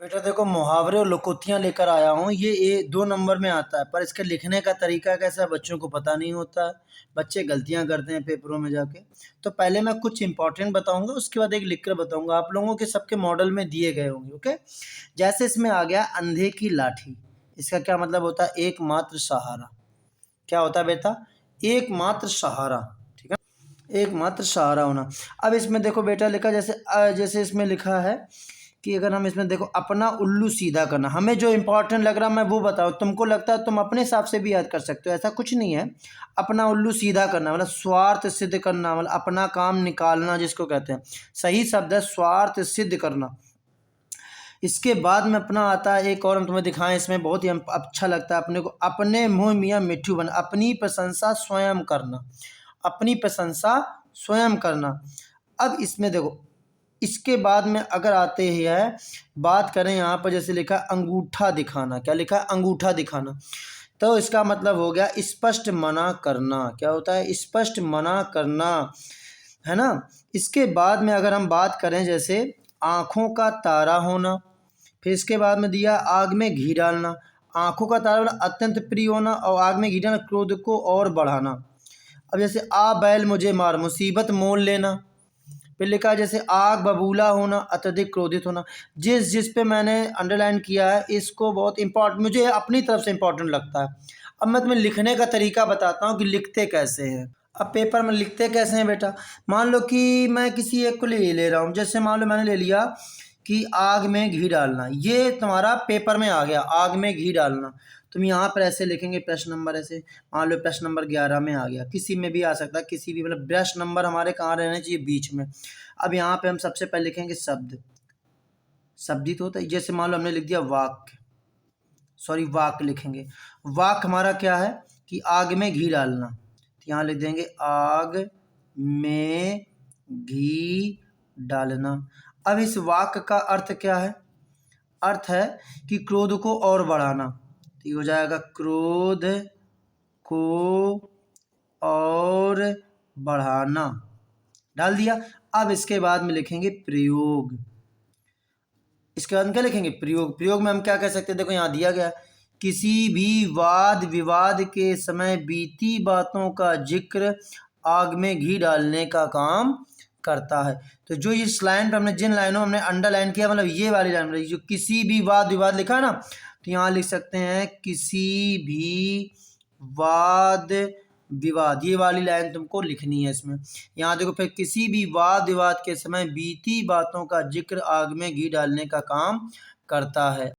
बेटा देखो, मुहावरे और लोकोक्तियाँ लेकर आया हूँ। ये 2 नंबर में आता है, पर इसके लिखने का तरीका कैसा है बच्चों को पता नहीं होता है। बच्चे गलतियाँ करते हैं पेपरों में जाके। तो पहले मैं कुछ इंपॉर्टेंट बताऊंगा, उसके बाद एक लिख कर बताऊंगा। आप लोगों के सबके मॉडल में दिए गए होंगे। ओके, जैसे इसमें आ गया अंधे की लाठी। इसका क्या मतलब होता है? एकमात्र सहारा। क्या होता है बेटा? एकमात्र सहारा। ठीक है, एकमात्र सहारा होना। अब इसमें देखो बेटा लिखा, जैसे इसमें लिखा है कि अगर हम इसमें देखो, अपना उल्लू सीधा करना। हमें जो इंपॉर्टेंट लग रहा मैं वो बताओ, तुमको लगता है तुम अपने हिसाब से भी याद कर सकते हो, ऐसा कुछ नहीं है। अपना उल्लू सीधा करना मतलब स्वार्थ सिद्ध करना, मतलब अपना काम निकालना जिसको कहते हैं। सही शब्द है स्वार्थ सिद्ध करना। इसके बाद में अपना आता है एक और, हम तुम्हें दिखाएं, इसमें बहुत ही अच्छा लगता है अपने को। अपने मुँह मियाँ मिट्ठू बना, अपनी प्रशंसा स्वयं करना। अपनी प्रशंसा स्वयं करना। अब इसमें देखो, इसके बाद में अगर आते हैं बात करें यहाँ पर, जैसे लिखा अंगूठा दिखाना। क्या लिखा है? अंगूठा दिखाना। तो इसका मतलब हो गया स्पष्ट मना करना। क्या होता है? स्पष्ट मना करना, है ना। इसके बाद में अगर हम बात करें, जैसे आँखों का तारा होना। फिर इसके बाद में दिया आग में घी डालना। आँखों का तारा मतलब अत्यंत प्रिय होना, और आग में घी डालना क्रोध को और बढ़ाना। अब जैसे आ बैल मुझे मार, मुसीबत मोल लेना। फिर लिखा जैसे आग बबूला होना, अत्यधिक क्रोधित होना। जिस पे मैंने अंडरलाइन किया है, इसको बहुत इंपॉर्टेंट, मुझे अपनी तरफ से इंपॉर्टेंट लगता है। अब मैं तुम्हें लिखने का तरीका बताता हूँ कि लिखते कैसे हैं। अब पेपर में लिखते कैसे हैं बेटा, मान लो कि मैं किसी एक को ले रहा हूँ। जैसे मान लो मैंने ले लिया कि आग में घी डालना, ये तुम्हारा पेपर में आ गया, आग में घी डालना। तुम यहाँ पर ऐसे लिखेंगे, प्रश्न नंबर ऐसे, मान लो प्रश्न नंबर 11 में आ गया, किसी में भी आ सकता है, किसी भी, मतलब प्रश्न नंबर हमारे कहाँ रहने चाहिए? बीच में। अब यहाँ पे हम सबसे पहले लिखेंगे शब्द, शब्दित होता है। जैसे मान लो हमने लिख दिया वाक्य, सॉरी वाक्य लिखेंगे। वाक्य हमारा क्या है कि आग में घी डालना, तो यहाँ लिख देंगे आग में घी डालना। अब इस वाक्य का अर्थ क्या है? अर्थ है कि क्रोध को और बढ़ाना, तो ये हो जाएगा क्रोध को और बढ़ाना, डाल दिया। अब इसके बाद में लिखेंगे प्रयोग। इसके बाद में क्या लिखेंगे? प्रयोग। प्रयोग में हम क्या कह सकते हैं? देखो यहाँ दिया गया, किसी भी वाद विवाद के समय बीती बातों का जिक्र आग में घी डालने का काम करता है। तो जो इस लाइन पर हमने, जिन लाइनों हमने अंडरलाइन किया, मतलब ये वाली लाइन, जो किसी भी वाद विवाद लिखा है ना, तो यहाँ लिख सकते हैं किसी भी वाद विवाद, ये वाली लाइन तुमको लिखनी है इसमें। यहाँ देखो, फिर किसी भी वाद विवाद के समय बीती बातों का जिक्र आग में घी डालने का काम करता है।